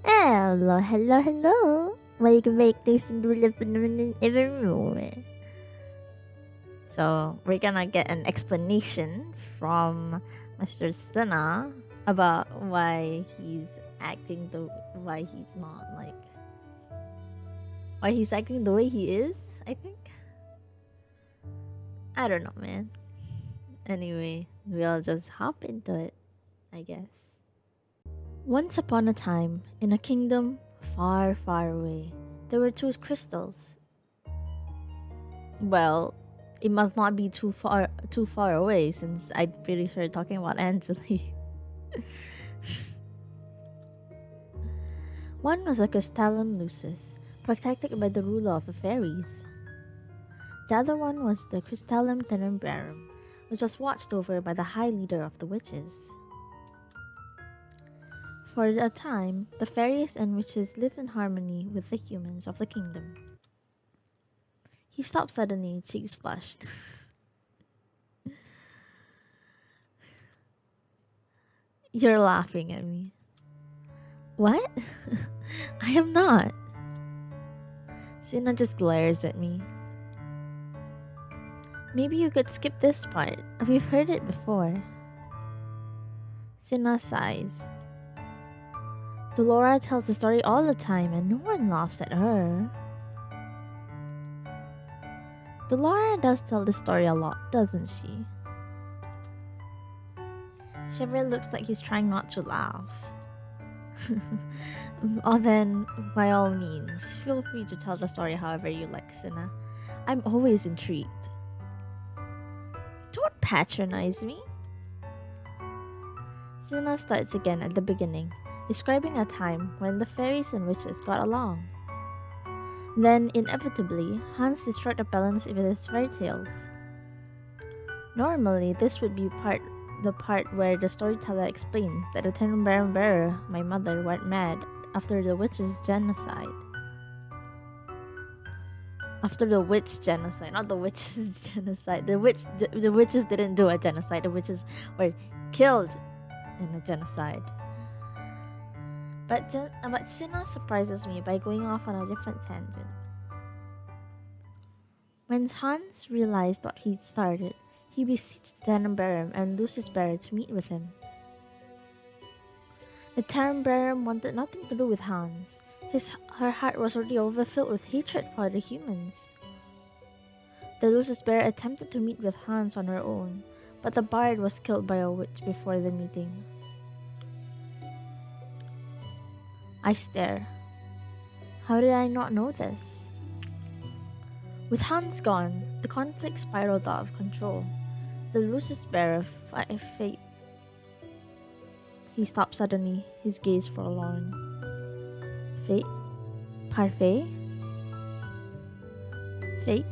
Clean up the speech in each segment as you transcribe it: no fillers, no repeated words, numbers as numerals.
Hello, hello, hello. Welcome back to Cinderella Phenomenon Evermore. So we're gonna get an explanation from Mr. Sinna about why he's not like why he's acting the way he is. I think I don't know, man. Anyway, we'll just hop into it, I guess. Once upon a time, in a kingdom far, far away, there were two crystals. Well, it must not be too far away since I'm pretty sure talking about Angeli. One was a crystallum lucis, protected by the ruler of the fairies. The other one was the crystallum tenebrarum, which was watched over by the high leader of the witches. For a time, the fairies and witches lived in harmony with the humans of the kingdom. He stopped suddenly, cheeks flushed. You're laughing at me. What? I am not. Sinna just glares at me. Maybe you could skip this part. We've heard it before. Sinna sighs. Dolora tells the story all the time and no one laughs at her. Dolora does tell the story a lot, doesn't she? Chevalier looks like he's trying not to laugh. Oh, then, by all means, feel free to tell the story however you like, Sinna. I'm always intrigued. Don't patronize me. Sinna starts again at the beginning, describing a time when the fairies and witches got along. Then, inevitably, Hans destroyed the balance with his fairy tales. Normally, this would be the part where the storyteller explained that the Tenenbaum bearer, my mother, went mad after the witches' genocide. After the witch genocide, not the witches' genocide. The witches didn't do a genocide. The witches were killed in a genocide. But Sinna surprises me by going off on a different tangent. When Hans realized what he'd started, he beseeched Tenenbaum and Lucis Bearer to meet with him. The Tenenbaum wanted nothing to do with Hans. Her heart was already overfilled with hatred for the humans. The Lucis Bearer attempted to meet with Hans on her own, but the bard was killed by a witch before the meeting. I stare. How did I not know this? With Hans gone, the conflict spiraled out of control. The Lucis Bearer fate. He stopped suddenly, his gaze forlorn. Fate? Parfait? Fate?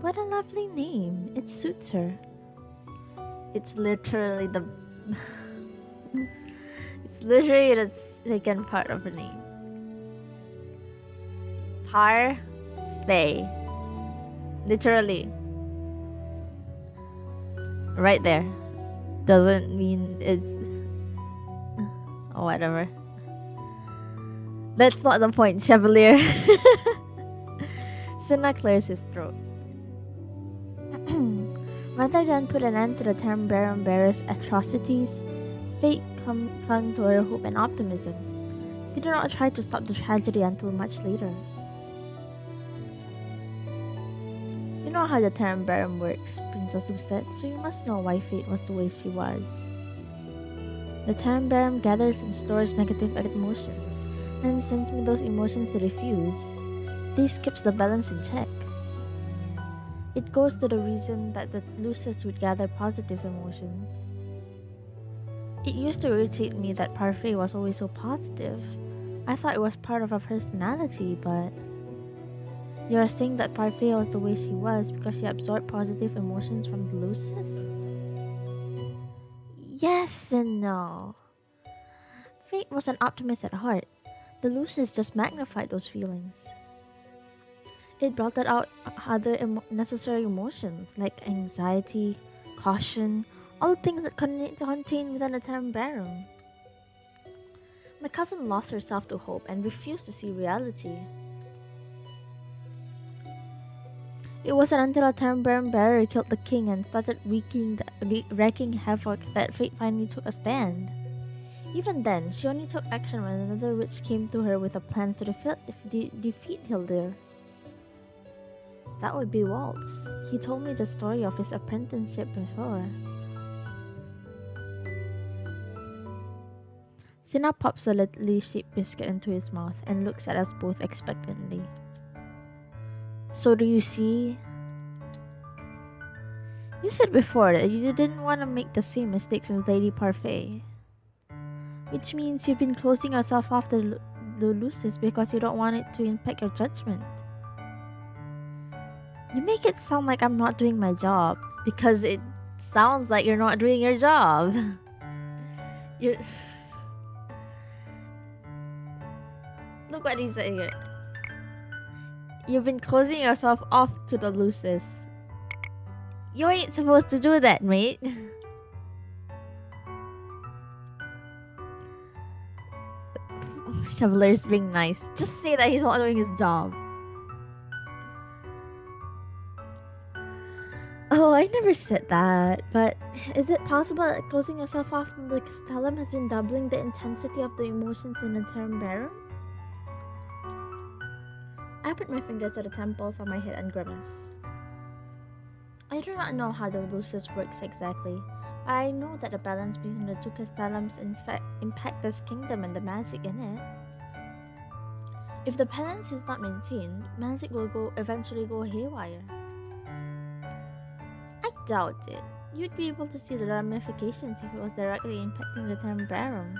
What a lovely name. It suits her. It's literally the second part of her name. Parfait. Literally. Right there. Doesn't mean it's whatever. That's not the point, Chevalier. Sinna clears his throat. Rather than put an end to the Tenenbaum bearer's atrocities, fate clung to her hope and optimism. She did not try to stop the tragedy until much later. You know how the Tenenbaum works, Princess Lucette, so you must know why Fate was the way she was. The Tenenbaum gathers and stores negative emotions, and sends me those emotions to diffuse. This keeps the balance in check. It goes to the reason that the Lucis would gather positive emotions. It used to irritate me that Parfait was always so positive. I thought it was part of her personality, but you're saying that Parfait was the way she was because she absorbed positive emotions from the Lucis? Yes and no. Fate was an optimist at heart. The Lucis just magnified those feelings. It blotted out other necessary emotions like anxiety, caution, all things that contain within a Tenenbaum. My cousin lost herself to hope and refused to see reality. It wasn't until a Termbaran barrier killed the king and started wreaking havoc that fate finally took a stand. Even then, she only took action when another witch came to her with a plan to defeat Hildur. That would be Waltz. He told me the story of his apprenticeship before. Sinna pops a little sheep biscuit into his mouth and looks at us both expectantly. So do you see? You said before that you didn't want to make the same mistakes as Lady Parfait. Which means you've been closing yourself off to the Lucis because you don't want it to impact your judgment. You make it sound like I'm not doing my job because it sounds like you're not doing your job. You're... Look what he's saying. You've been closing yourself off to the Lucis. You ain't supposed to do that, mate. Chevalier's being nice. Just say that he's not doing his job. Oh, I never said that. But is it possible that closing yourself off from the Castellum has been doubling the intensity of the emotions in the Termbarum? I put my fingers to the temples of my head and grimace. I do not know how the Lucis works exactly, but I know that the balance between the two Castellums impact this kingdom and the magic in it. If the balance is not maintained, magic will eventually go haywire. I doubt it. You'd be able to see the ramifications if it was directly impacting the Termbarum.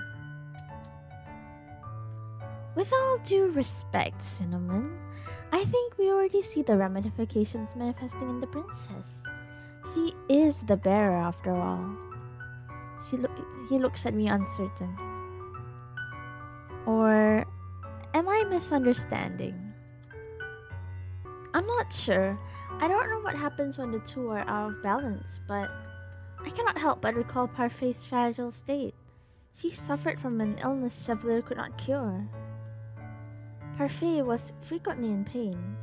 With all due respect, Cinnamon, I think we already see the ramifications manifesting in the princess. She is the bearer after all. He looks at me uncertain. Or am I misunderstanding? I'm not sure. I don't know what happens when the two are out of balance, but I cannot help but recall Parfait's fragile state. She suffered from an illness Chevalier could not cure. Parfait was frequently in pain.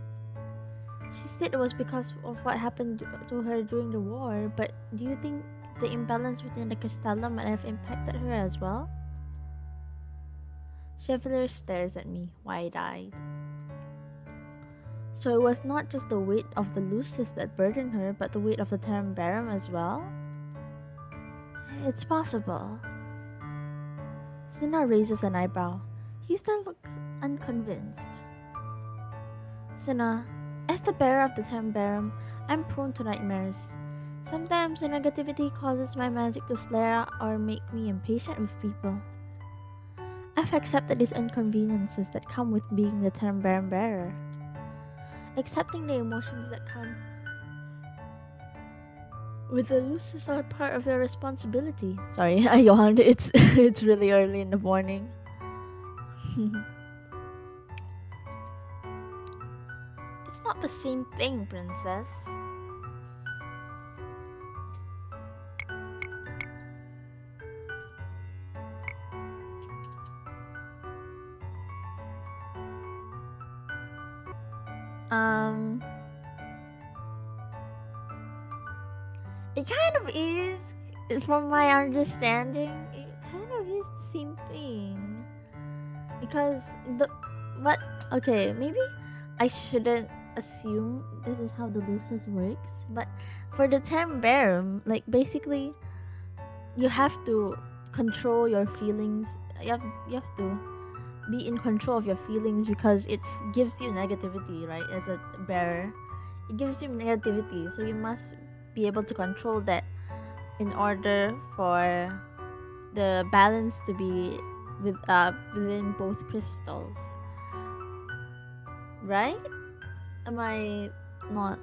She said it was because of what happened to her during the war, but do you think the imbalance within the Castellum might have impacted her as well? Chevalier stares at me, wide-eyed. So it was not just the weight of the Lucis that burdened her, but the weight of the Termbarum as well? It's possible. Sinna raises an eyebrow. He still looks unconvinced. Sinna, as the bearer of the Termbarum, I'm prone to nightmares. Sometimes the negativity causes my magic to flare or make me impatient with people. I've accepted these inconveniences that come with being the Termbarum bearer. Accepting the emotions that come with the Lucis are part of your responsibility. Sorry, Johan, it's really early in the morning. It's not the same thing, princess. It kind of is, from my understanding, it kind of is the same thing. Because maybe I shouldn't assume this is how the Lucis works, but for the Termbarum, like basically you have to control your feelings. You have to be in control of your feelings because it gives you negativity, right? As a bearer, it gives you negativity, so you must be able to control that in order for the balance to be within both crystals, right? Am I not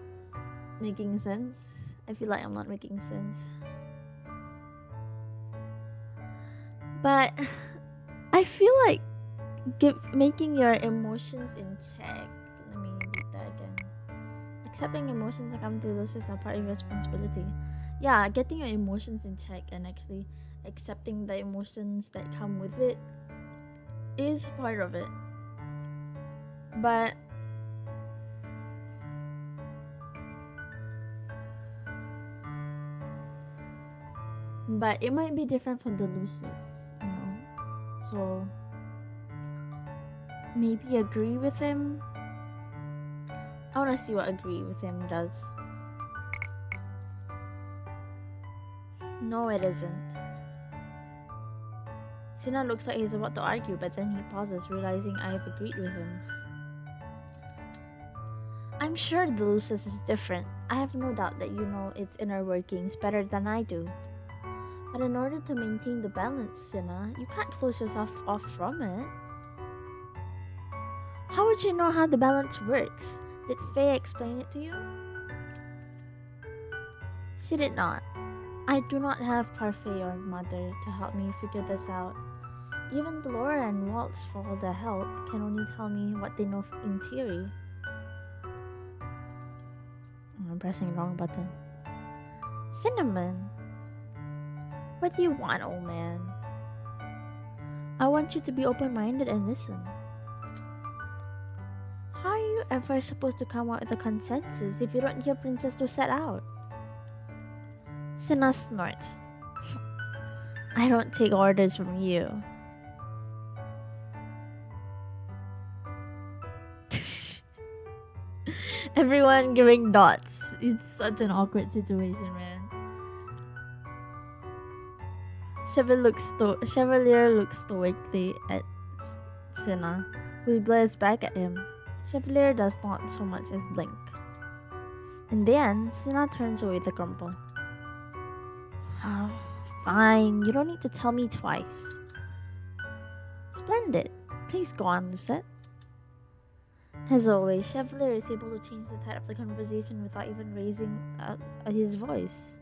making sense? I feel like I'm not making sense, but I feel like making your emotions in check. Let me read that again. Accepting emotions that come to those is a part of your responsibility. Yeah, getting your emotions in check and actually accepting the emotions that come with it is part of it. But it might be different from the Lucis, you know. So maybe agree with him. I wanna see what agree with him does. No, it isn't. Sinna looks like he's about to argue, but then he pauses, realizing I have agreed with him. I'm sure the Lucis is different. I have no doubt that you know its inner workings better than I do. But in order to maintain the balance, Sinna, you can't close yourself off from it. How would you know how the balance works? Did Faye explain it to you? She did not. I do not have Parfait or Mother to help me figure this out. Even Delora and Waltz, for all their help, can only tell me what they know in theory. I'm pressing the wrong button. Cinnamon! What do you want, old man? I want you to be open-minded and listen. How are you ever supposed to come up with a consensus if you don't hear Princess to set out? Sinna snorts. I don't take orders from you. Everyone giving dots. It's such an awkward situation, man. Chevalier looks stoically at Sinna, who glares back at him. Chevalier does not so much as blink. In the end, Sinna turns away with a grumble. Oh, fine, you don't need to tell me twice. Splendid. Please go on, Lucette. As always, Chevalier is able to change the tide of the conversation without even raising his voice.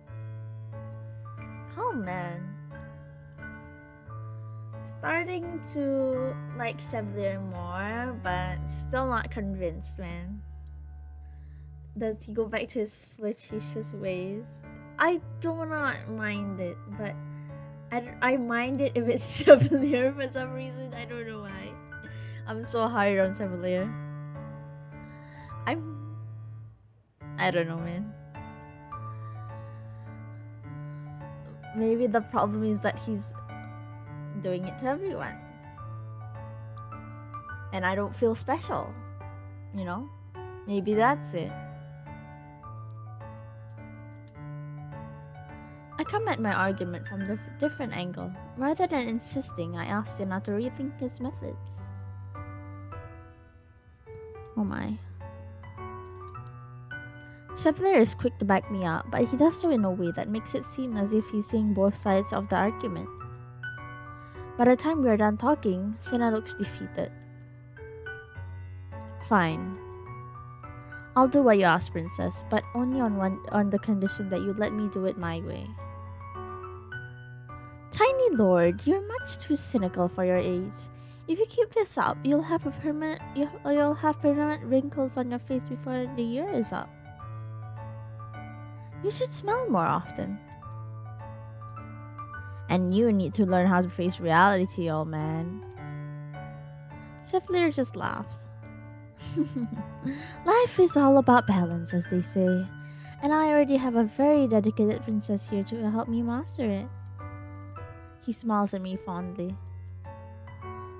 Calm, man. Starting to like Chevalier more, but still not convinced, man. Does he go back to his flirtatious ways? I do not mind it, but I mind it if it's Chevalier for some reason. I don't know why. I'm so hard on Chevalier. I don't know, man. Maybe the problem is that he's doing it to everyone. And I don't feel special. You know? Maybe that's it. I come at my argument from a different angle. Rather than insisting, I asked Sinna to rethink his methods. Oh my. Chevalier is quick to back me up, but he does so in a way that makes it seem as if he's seeing both sides of the argument. By the time we are done talking, Sinna looks defeated. Fine. I'll do what you ask, Princess, but only on the condition that you let me do it my way. Tiny Lord, you're much too cynical for your age. If you keep this up, you'll have permanent wrinkles on your face before the year is up. You should smile more often. And you need to learn how to face reality, old man. Chevalier just laughs. Life is all about balance, as they say. And I already have a very dedicated princess here to help me master it. He smiles at me fondly.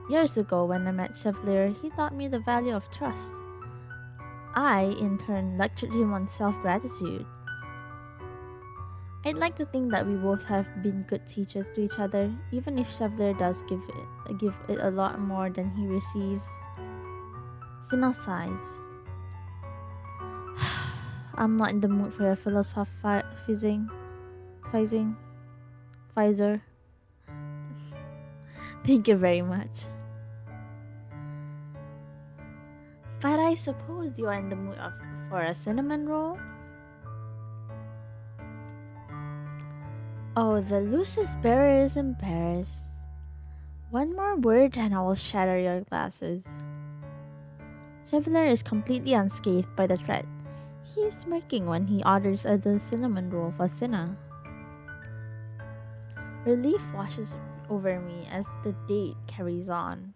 Years ago, when I met Chevalier, he taught me the value of trust. I, in turn, lectured him on self-gratitude. I'd like to think that we both have been good teachers to each other, even if Chevalier does give it a lot more than he receives. Sinna sighs. I'm not in the mood for your philosophizing. Pfizer. Thank you very much. But I suppose you are in the mood for a cinnamon roll? Oh, the Lucis bearer is embarrassed. One more word and I will shatter your glasses. Chevalier is completely unscathed by the threat. He is smirking when he orders the cinnamon roll for Sinna. Relief washes over me as the date carries on.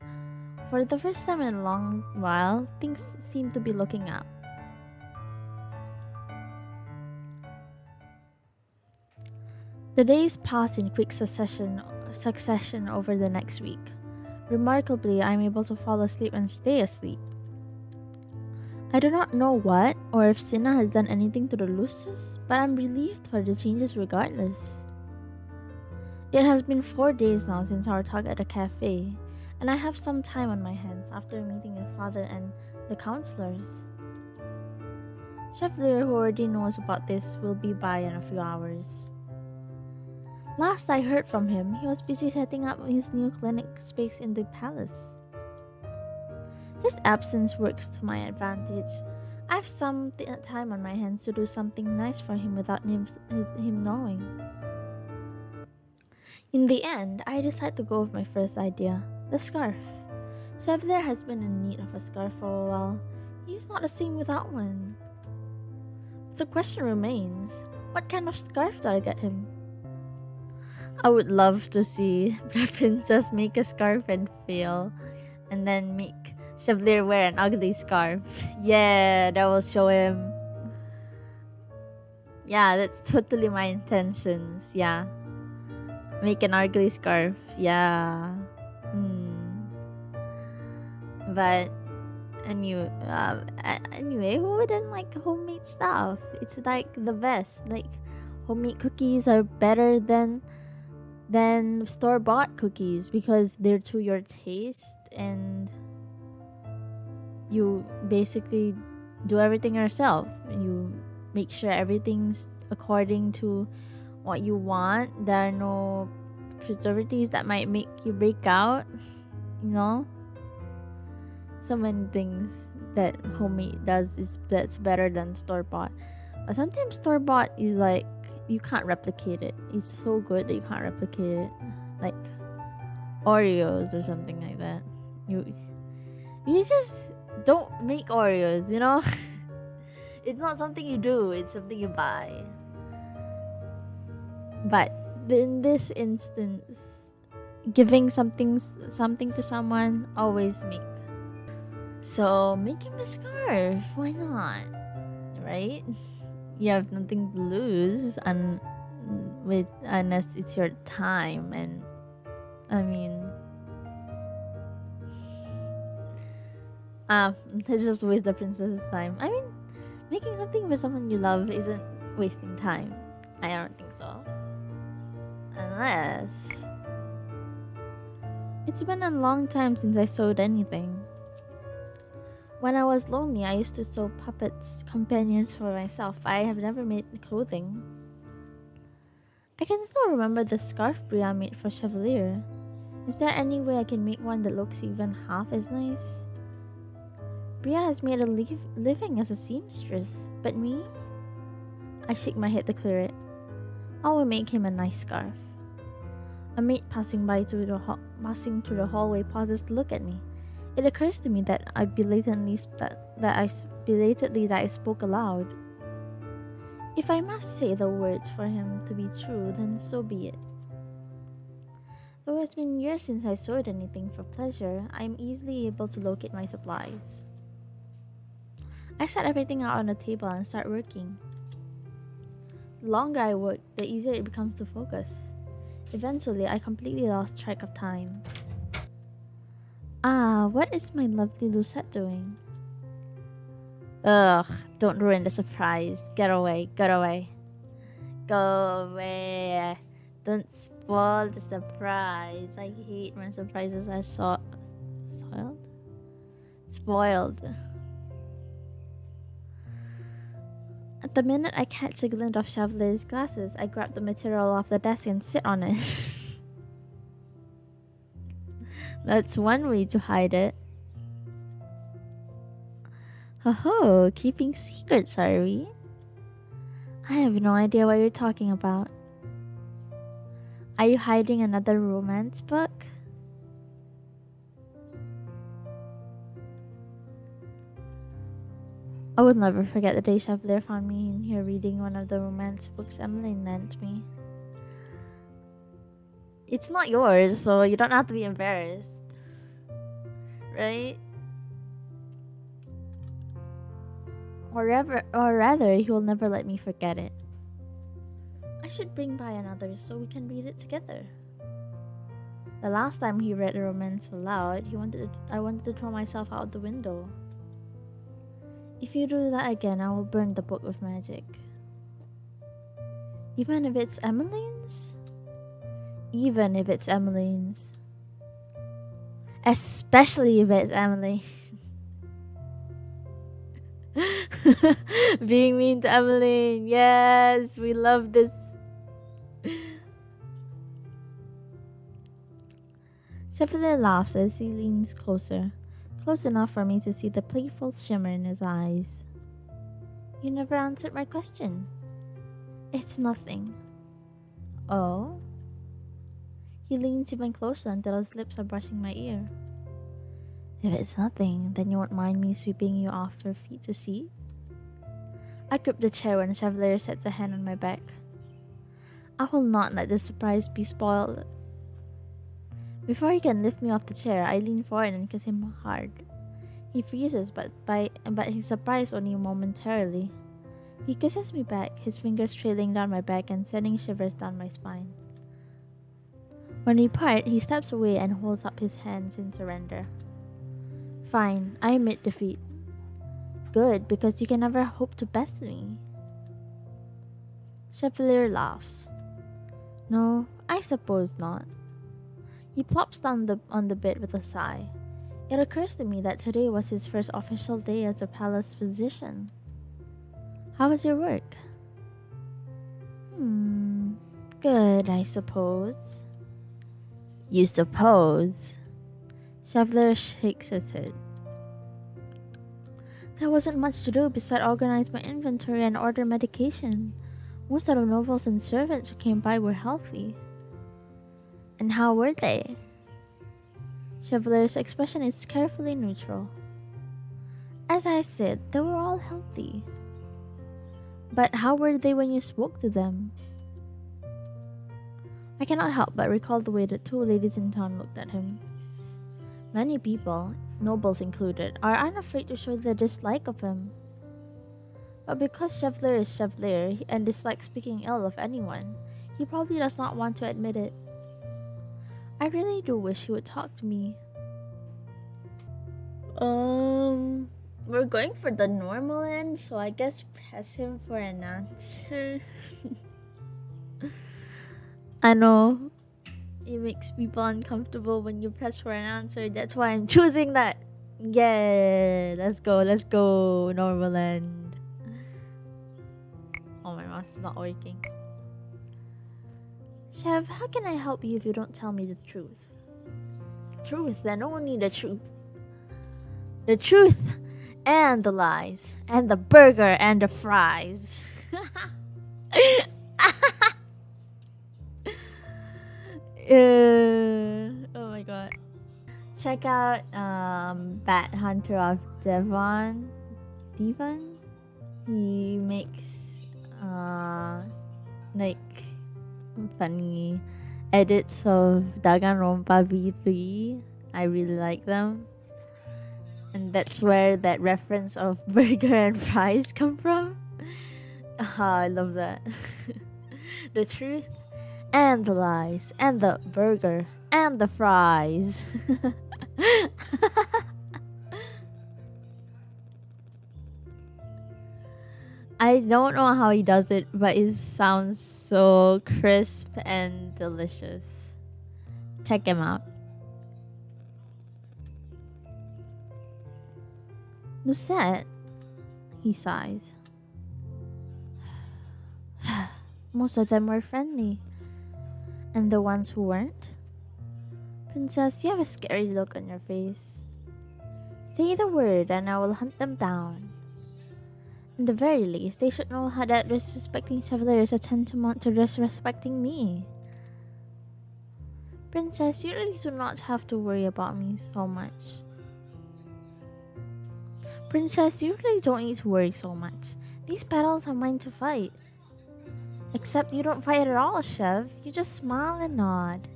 For the first time in a long while, things seem to be looking up. The days pass in quick succession over the next week. Remarkably, I am able to fall asleep and stay asleep. I do not know what or if Sinna has done anything to the Lucis, but I'm relieved for the changes regardless. It has been 4 days now since our talk at the cafe, and I have some time on my hands after meeting your father and the counselors. Chevalier, who already knows about this, will be by in a few hours. Last I heard from him, he was busy setting up his new clinic space in the palace. His absence works to my advantage. I have some time on my hands to do something nice for him without him knowing. In the end, I decide to go with my first idea, the scarf. Chevalier has been in need of a scarf for a while. He's not the same without one. But the question remains, what kind of scarf do I get him? I would love to see the princess make a scarf and fail, and then make Chevalier wear an ugly scarf. Yeah, that will show him. Yeah, that's totally my intentions. Yeah. Make an ugly scarf. Yeah. But anyway, who wouldn't like homemade stuff? It's like the best. Like homemade cookies are better than store-bought cookies because they're to your taste and you basically do everything yourself. You make sure everything's according to what you want. There are no preservatives that might make you break out, you know. So many things that homemade does that's better than store-bought. But sometimes store-bought is like you can't replicate it. It's so good that you can't replicate it. Like Oreos or something like that. You just don't make Oreos, you know? It's not something you do, it's something you buy. But in this instance, giving something to someone always make. So make him a scarf. Why not? Right? You have nothing to lose unless it's your time, and I mean let's just waste the princess's time. I mean, making something for someone you love isn't wasting time. I don't think so. Unless it's been a long time since I sewed anything. When I was lonely, I used to sew puppets, companions for myself. I have never made clothing. I can still remember the scarf Bria made for Chevalier. Is there any way I can make one that looks even half as nice? Bria has made a living as a seamstress, but me? I shake my head to clear it. I will make him a nice scarf. A maid passing through the hallway pauses to look at me. It occurs to me that I belatedly spoke aloud. If I must say the words for him to be true, then so be it. Though it's been years since I sewed anything for pleasure, I am easily able to locate my supplies. I set everything out on the table and start working. The longer I work, the easier it becomes to focus. Eventually, I completely lost track of time. What is my lovely Lucette doing? Ugh, don't ruin the surprise. Get away. Go away. Don't spoil the surprise. I hate when surprises are spoiled. At the minute I catch a glint of Chevalier's glasses, I grab the material off the desk and sit on it. That's one way to hide it. Ho, keeping secrets, are we? I have no idea what you're talking about. Are you hiding another romance book? I will never forget the day Chevalier found me in here reading one of the romance books Emily lent me. It's not yours, so you don't have to be embarrassed. right? Or rather, he will never let me forget it. I should bring by another so we can read it together. The last time he read a romance aloud, I wanted to throw myself out the window. If you do that again, I will burn the book with magic. Even if it's Emmeline's? Even if it's Emmeline's. Especially if it's Emily. Being mean to Emmeline. Yes, we love this. Chevalier laughs as he leans closer, close enough for me to see the playful shimmer in his eyes. You never answered my question. It's nothing. Oh? He leans even closer until his lips are brushing my ear. If it's nothing, then you won't mind me sweeping you off your feet to see? I grip the chair when Chevalier sets a hand on my back. I will not let this surprise be spoiled. Before he can lift me off the chair, I lean forward and kiss him hard. He freezes, but he's surprised only momentarily. He kisses me back, his fingers trailing down my back and sending shivers down my spine. When we part, he steps away and holds up his hands in surrender. Fine, I admit defeat. Good, because you can never hope to best me. Chevalier laughs. No, I suppose not. He plops down on the bed with a sigh. It occurs to me that today was his first official day as a palace physician. How was your work? Good, I suppose. You suppose? Chevalier shakes his head. There wasn't much to do besides organize my inventory and order medication. Most of the nobles and servants who came by were healthy. And how were they? Chevalier's expression is carefully neutral. As I said, they were all healthy. But how were they when you spoke to them? I cannot help but recall the way the two ladies in town looked at him. Many people, nobles included, are unafraid to show their dislike of him. But because Chevalier is Chevalier and dislikes speaking ill of anyone, he probably does not want to admit it. I really do wish he would talk to me. We're going for the normal end, so I guess press him for an answer. I know it makes people uncomfortable when you press for an answer. That's why I'm choosing that. Yeah, let's go. Normal end. Oh, my mouse is not working. Chev, how can I help you if you don't tell me the truth? Truth, then only the truth. The truth and the lies and the burger and the fries. Oh my god. Check out Bat Hunter of Devon. He makes like funny edits of Danganronpa V3. I really like them. And that's where that reference of burger and fries come from. I love that. The truth and the lies and the burger and the fries. I don't know how he does it, but it sounds so crisp and delicious. Check him out. Lucette, he sighs. Most of them were friendly. And the ones who weren't? Princess, you have a scary look on your face. Say the word and I will hunt them down. In the very least, they should know how that disrespecting Chevalier is a tantamount to disrespecting me. Princess, you really do not have to worry about me so much. Princess, you really don't need to worry so much. These battles are mine to fight. Except you don't fight at all, Chev. You just smile and nod.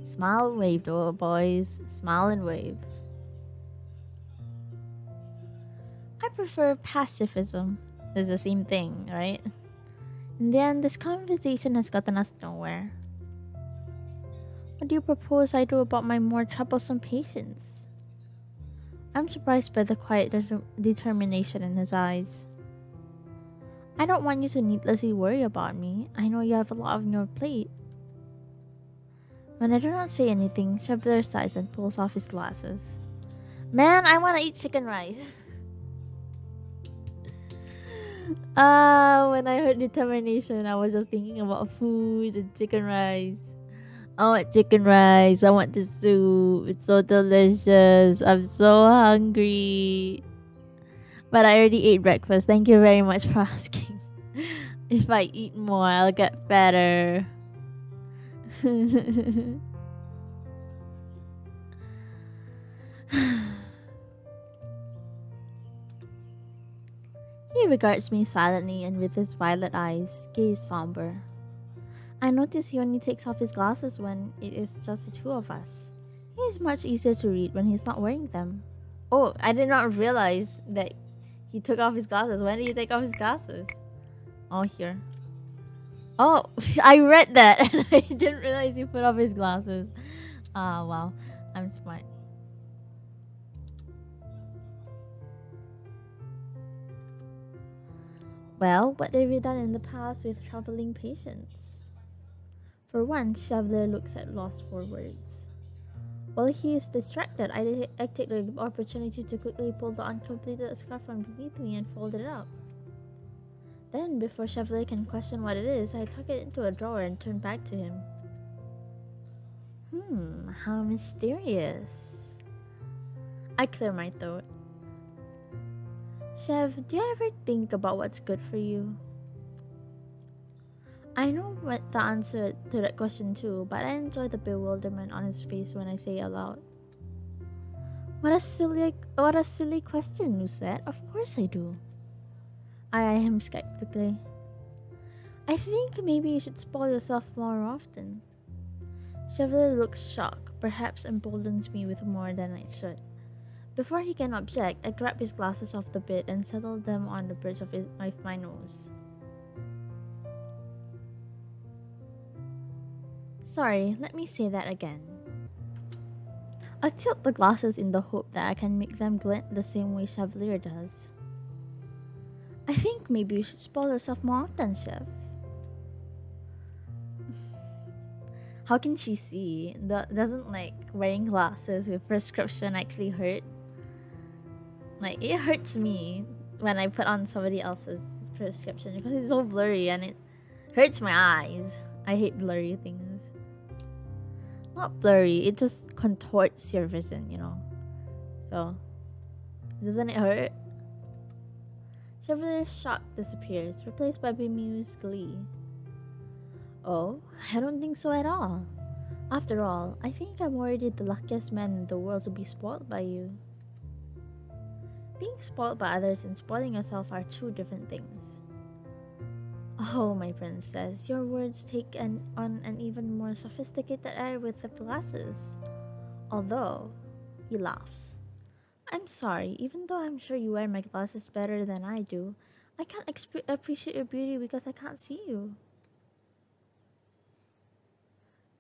Smile and wave, though, boys. Smile and wave. I prefer pacifism. It's the same thing, right? In the end, this conversation has gotten us nowhere. What do you propose I do about my more troublesome patients? I'm surprised by the quiet determination in his eyes. I don't want you to needlessly worry about me. I know you have a lot on your plate. When I do not say anything, Chevalier sighs and pulls off his glasses. Man, I want to eat chicken rice. When I heard determination, I was just thinking about food and chicken rice. I want chicken rice. I want the soup. It's so delicious. I'm so hungry. But I already ate breakfast. Thank you very much for asking. If I eat more, I'll get fatter. He regards me silently and with his violet eyes, gaze somber. I notice he only takes off his glasses when it is just the two of us. He is much easier to read when he's not wearing them. Oh, I did not realize that he took off his glasses. When did he take off his glasses? Oh, here. Oh, I read that and I didn't realize he put off his glasses. Wow. I'm smart. Well, what have you done in the past with traveling patients? For once, Chevalier looks at loss for words. While he is distracted, I take the opportunity to quickly pull the uncompleted scarf from beneath me and fold it up. Then, before Chevalier can question what it is, I tuck it into a drawer and turn back to him. How mysterious. I clear my throat. Chev, do you ever think about what's good for you? I know what the answer to that question too, but I enjoy the bewilderment on his face when I say it aloud. What a silly question, Lucette. Of course I do. I eye him skeptically. I think maybe you should spoil yourself more often. Chevalier looks shocked, perhaps emboldens me with more than I should. Before he can object, I grab his glasses off the bed and settle them on the bridge of my nose. Sorry, let me say that again. I tilt the glasses in the hope that I can make them glint the same way Chevalier does. I think maybe you should spoil yourself more often, Chev. How can she see? Doesn't wearing glasses with prescription actually hurt? It hurts me when I put on somebody else's prescription because it's so blurry and it hurts my eyes. I hate blurry things. Not blurry, it just contorts your vision, So, doesn't it hurt? Chevalier's shock disappears, replaced by bemused glee. Oh, I don't think so at all. After all, I think I'm already the luckiest man in the world to be spoiled by you. Being spoiled by others and spoiling yourself are two different things. Oh, my princess, your words take on an even more sophisticated air with the glasses. Although, he laughs. I'm sorry, even though I'm sure you wear my glasses better than I do, I can't appreciate your beauty because I can't see you.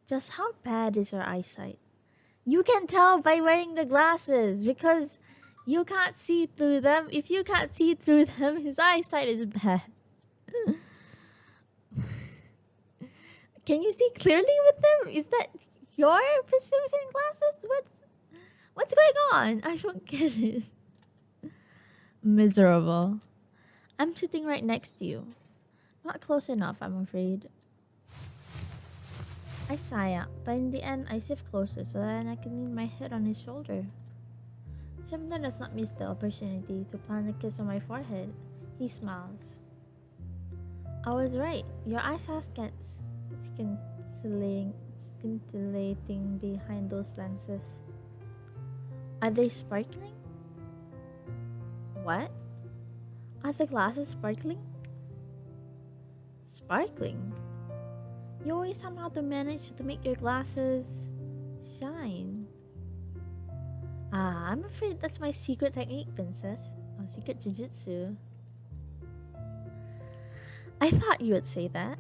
Just how bad is your eyesight? You can tell by wearing the glasses because you can't see through them. If you can't see through them, his eyesight is bad. Can you see clearly with them? Is that your prescription glasses? What's going on? I don't get it. Miserable. I'm sitting right next to you. Not close enough, I'm afraid. I sigh out, but in the end, I shift closer so that I can lean my head on his shoulder. Chevalier does not miss the opportunity to plant a kiss on my forehead. He smiles. I was right. Your eyes are scintillating behind those lenses. Are they sparkling? What? Are the glasses sparkling? Sparkling? You always somehow manage to make your glasses shine. I'm afraid that's my secret technique, princess. Oh, secret jujutsu. I thought you would say that.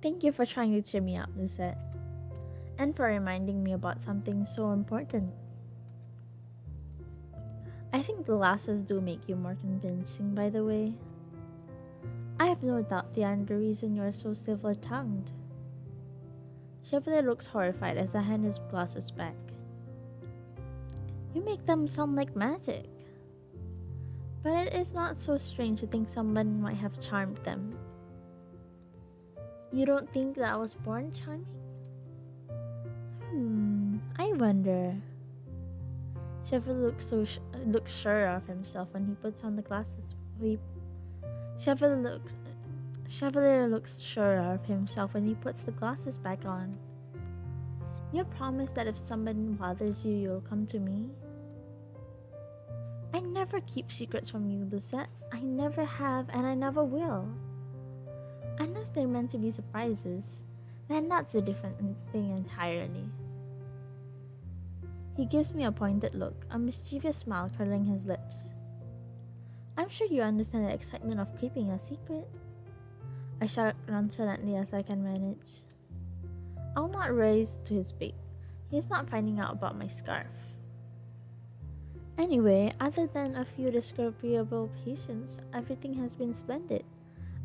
Thank you for trying to cheer me up, Lucette. And for reminding me about something so important. I think the glasses do make you more convincing, by the way. I have no doubt they are the reason you are so silver-tongued. Chevalier looks horrified as I hand his glasses back. You make them sound like magic. But it is not so strange to think someone might have charmed them. You don't think that I was born charming? I wonder. Chevalier looks sure of himself when he puts on the glasses. Chevalier looks sure of himself when he puts the glasses back on. You promise that if someone bothers you, you'll come to me? I never keep secrets from you, Lucette. I never have, and I never will. Unless they're meant to be surprises, then that's a different thing entirely. He gives me a pointed look, a mischievous smile curling his lips. I'm sure you understand the excitement of keeping a secret. I shout nonchalantly as I can manage. I'll not rise to his bait. He is not finding out about my scarf. Anyway, other than a few disagreeable patients, everything has been splendid.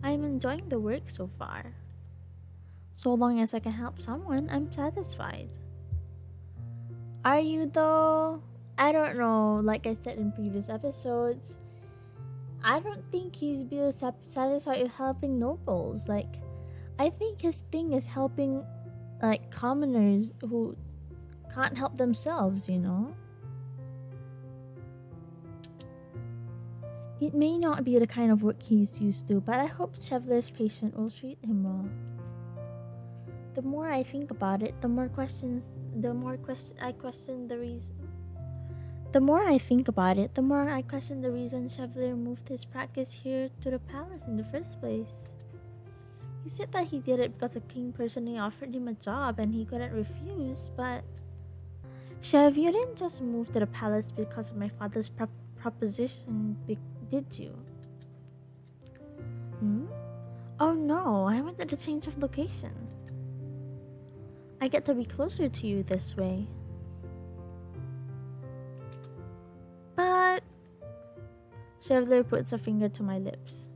I am enjoying the work so far. So long as I can help someone, I'm satisfied. Are you though? I don't know, like I said in previous episodes, I don't think he's being satisfied with helping nobles. Like, I think his thing is helping, like, commoners who can't help themselves, you know? It may not be the kind of work he's used to, but I hope Chevalier's patient will treat him well. The more I think about it, the more I question the reason. The more I think about it, the more I question the reason Chevalier moved his practice here to the palace in the first place. He said that he did it because the king personally offered him a job and he couldn't refuse, but... Chev, you didn't just move to the palace because of my father's proposition, did you? Oh no, I wanted a change of location. I get to be closer to you this way. But... Chevalier puts a finger to my lips.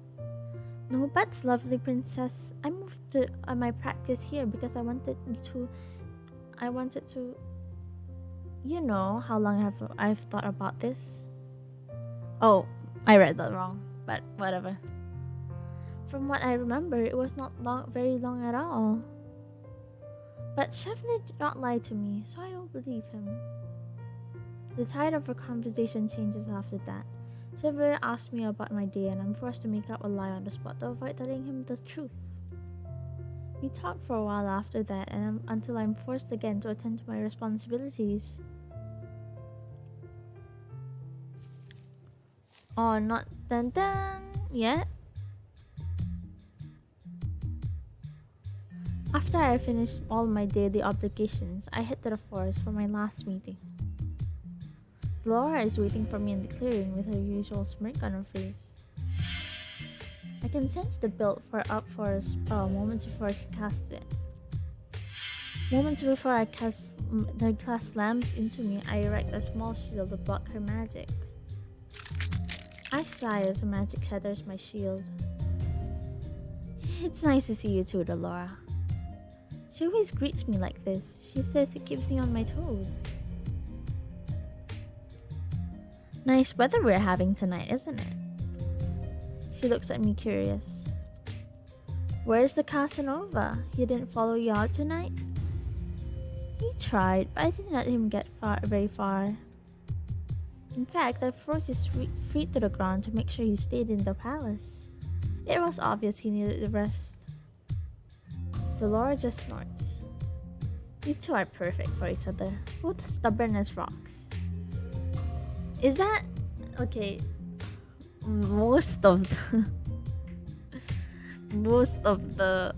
No buts, lovely princess. I moved to my practice here because I wanted to... You know how long I've thought about this? Oh, I read that wrong, but whatever. From what I remember, it was not very long at all. But Chevalier did not lie to me, so I will believe him. The tide of our conversation changes after that. Chevalier asks me about my day and I'm forced to make up a lie on the spot to avoid telling him the truth. We talked for a while after that and until I'm forced again to attend to my responsibilities. Oh, not done yet? After I finished all my daily obligations, I head to the forest for my last meeting. Laura is waiting for me in the clearing with her usual smirk on her face. I can sense the build up for a spell moments before I cast it. Moments before I cast the glass lamps into me, I erect a small shield to block her magic. I sigh as the magic shatters my shield. It's nice to see you too, Laura. She always greets me like this. She says it keeps me on my toes. Nice weather we're having tonight, isn't it? She looks at me curious. Where's the Casanova? He didn't follow you out tonight? He tried, but I didn't let him get very far. In fact, I froze his feet to the ground to make sure he stayed in the palace. It was obvious he needed the rest. Dolora just snorts. You two are perfect for each other, both stubborn as rocks. Is that... okay, most of the...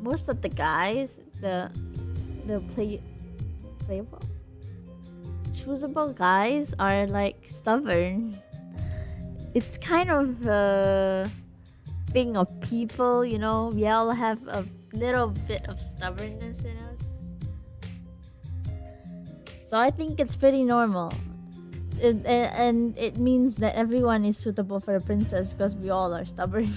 most of the guys, the playable choosable guys are like stubborn. It's kind of a thing of people, you know. We all have a little bit of stubbornness in us. So I think it's pretty normal. And it means that everyone is suitable for a princess because we all are stubborn.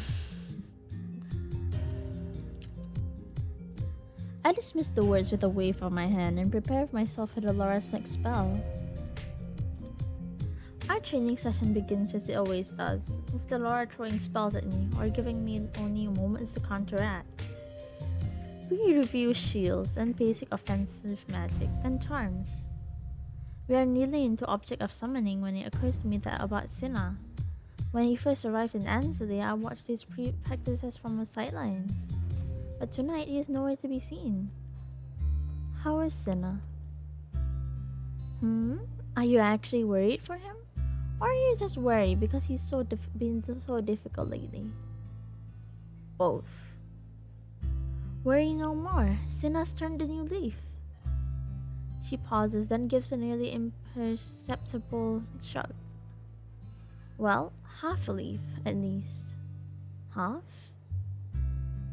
I dismiss the words with a wave from my hand and prepare myself for Dolores' next spell. Our training session begins as it always does, with Dolores throwing spells at me or giving me only moments to counteract. We review shields and basic offensive magic and charms. We are nearly into object of summoning when it occurs to me that about Sinna. When he first arrived in Ansley, I watched his practices from the sidelines. But tonight he is nowhere to be seen. How is Sinna? Are you actually worried for him? Or are you just worried because he's been so difficult lately? Both. Worry no more. Sinna's turned a new leaf. She pauses, then gives a nearly imperceptible shrug. Well, half a leaf, at least. Half?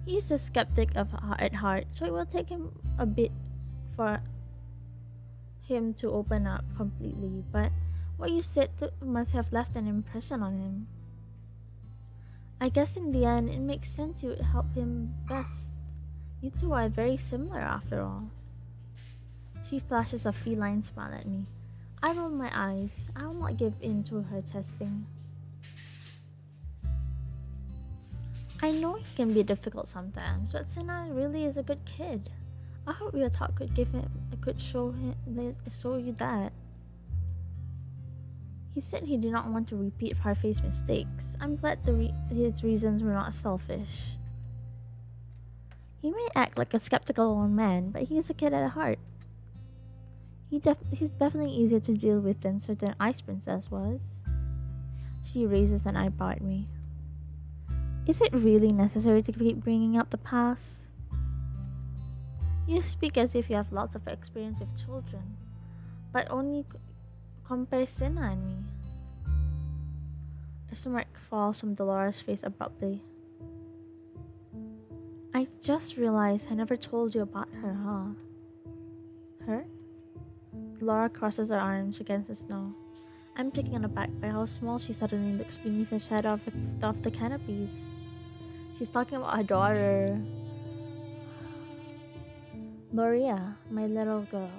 He's a skeptic at heart, so it will take him a bit for him to open up completely, but what you said must have left an impression on him. I guess in the end, it makes sense you would help him best. You two are very similar after all. She flashes a feline smile at me. I roll my eyes. I will not give in to her testing. I know he can be difficult sometimes, but Sinna really is a good kid. I hope your talk could show you that. He said he did not want to repeat Parfai's mistakes. I'm glad his reasons were not selfish. He may act like a skeptical old man, but he is a kid at heart. He's definitely easier to deal with than certain Ice Princess was. She raises an eyebrow at me. Is it really necessary to keep bringing up the past? You speak as if you have lots of experience with children, but only compare Sinna and me. A smirk falls from Dolores' face abruptly. I just realized I never told you about her, huh? Her? Laura crosses her arms against the snow. I'm taken aback by how small she suddenly looks beneath the shadow of the canopies. She's talking about her daughter, Loria, my little girl.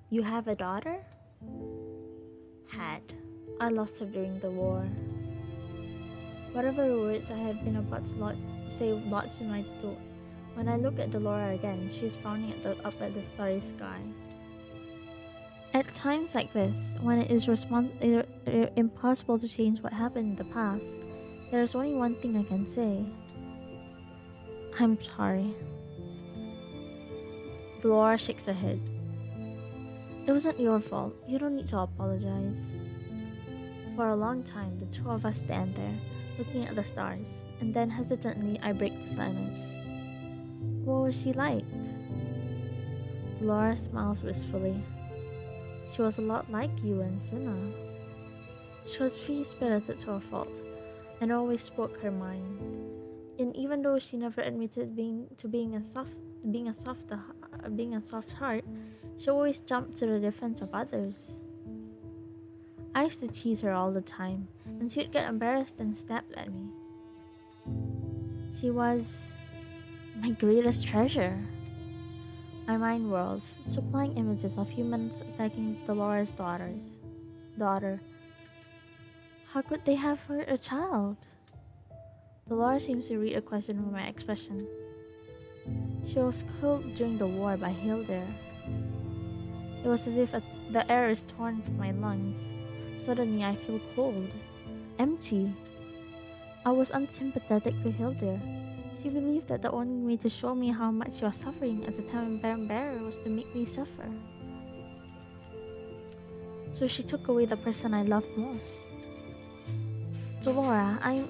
You have a daughter? Had. I lost her during the war. Whatever words I have been about to say lodged in my throat. When I look at Dolora again, she is frowning up at the starry sky. At times like this, when it is impossible to change what happened in the past, there is only one thing I can say. I'm sorry. Dolora shakes her head. It wasn't your fault. You don't need to apologize. For a long time, the two of us stand there, looking at the stars, and then hesitantly I break the silence. What was she like? Dolora smiles wistfully. She was a lot like you and Sinna. She was free-spirited to a fault, and always spoke her mind. And even though she never admitted being a soft heart, she always jumped to the defense of others. I used to tease her all the time, and she'd get embarrassed and snap at me. She was my greatest treasure. My mind whirls, supplying images of humans attacking Dolores' daughter. How could they have hurt a child? Dolores seems to read a question from my expression. She was killed during the war by Hilda. It was as if the air is torn from my lungs. Suddenly I feel cold, empty. I was unsympathetic to Hilda. She believed that the only way to show me how much she was suffering as a time bearer was to make me suffer. So she took away the person I loved most. Dolora, you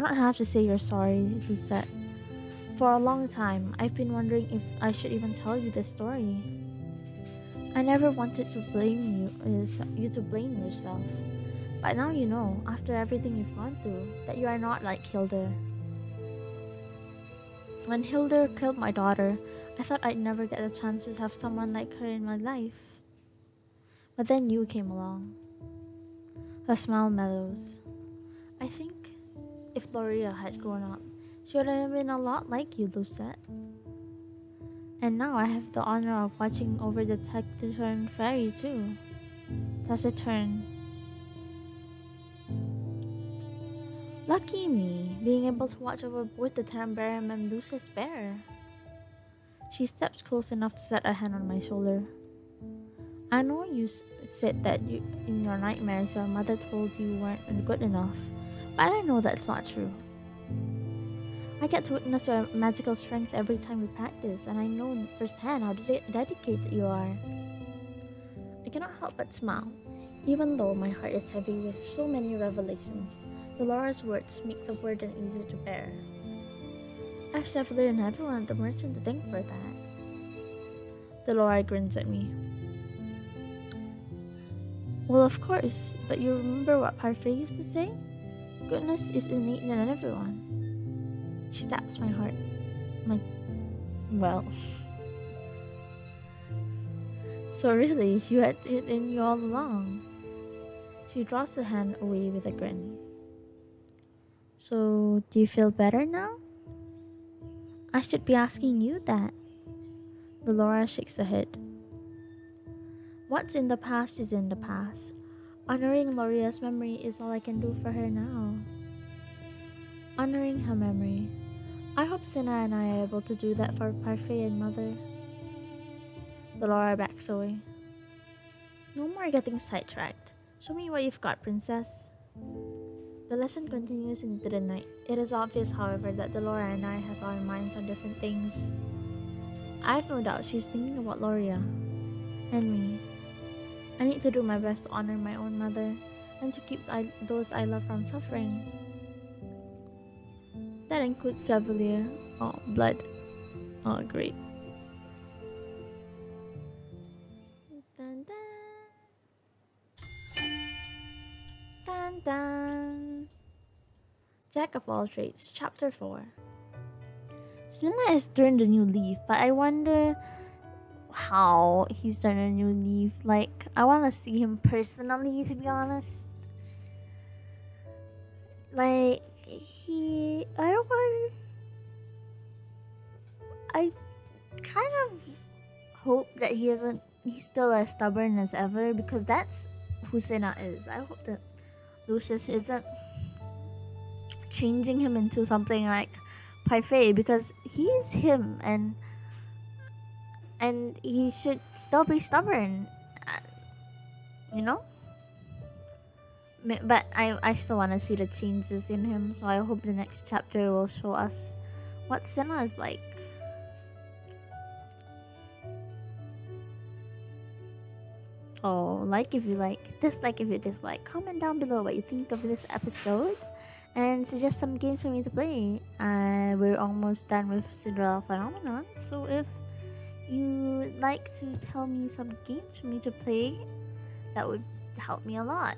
don't have to say you're sorry, he said. For a long time, I've been wondering if I should even tell you this story. I never wanted to blame you to blame yourself. But now you know, after everything you've gone through, that you are not like Hilda. When Hilda killed my daughter, I thought I'd never get a chance to have someone like her in my life. But then you came along. Her smile mellows. I think if Loria had grown up, she would have been a lot like you, Lucette. And now I have the honor of watching over the taciturn fairy too. Taciturn. Lucky me, being able to watch over both the Tambarium and Lucius Bear. She steps close enough to set a hand on my shoulder. I know you said that in your nightmares your mother told you weren't good enough, but I know that's not true. I get to witness your magical strength every time we practice, and I know firsthand how dedicated you are. I cannot help but smile, even though my heart is heavy with so many revelations. Dolores' words make the burden easier to bear. I've Chevalier and everyone the merchant to thank for that. Dolores grins at me. Well, of course, but you remember what Parfait used to say? Goodness is innate in everyone. She taps my heart. Well. So really, you had it in you all along. She draws her hand away with a grin. So, do you feel better now? I should be asking you that. Dolores shakes her head. What's in the past is in the past. Honoring Loria's memory is all I can do for her now. Honoring her memory. I hope Sinna and I are able to do that for Parfait and Mother. Dolores backs away. No more getting sidetracked. Show me what you've got, princess. The lesson continues into the night. It is obvious, however, that Dolores and I have our minds on different things. I have no doubt she's thinking about Loria and me. I need to do my best to honor my own mother and to keep those I love from suffering. That includes Chevalier. Oh, blood. Oh, great. Dun, dun. Dun, dun. Jack of all trades, Chapter 4. Sinna has turned a new leaf, but I wonder how he's turned a new leaf. Like, I want to see him personally, to be honest. Like, I kind of hope that he's still as stubborn as ever, because that's who Sinna is. I hope that Lucius isn't changing him into something like Parfait, because he's him, and he should still be stubborn, you know. But I still want to see the changes in him, so I hope the next chapter will show us what Sinna is like. So, like if you like, dislike if you dislike, comment down below what you think of this episode, and suggest some games for me to play. We're almost done with Cinderella Phenomenon, so if you would like to tell me some games for me to play, that would help me a lot,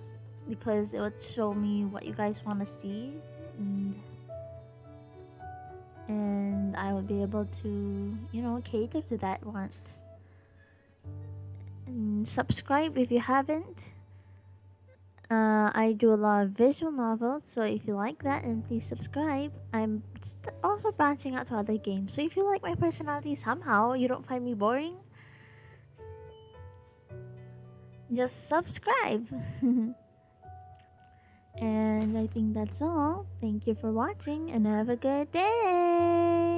because it would show me what you guys want to see, and I would be able to, cater to that want. And subscribe if you haven't. I do a lot of visual novels, so if you like that, then please subscribe. I'm also branching out to other games, so if you like my personality somehow, you don't find me boring, just subscribe. And I think that's all. Thank you for watching, and have a good day.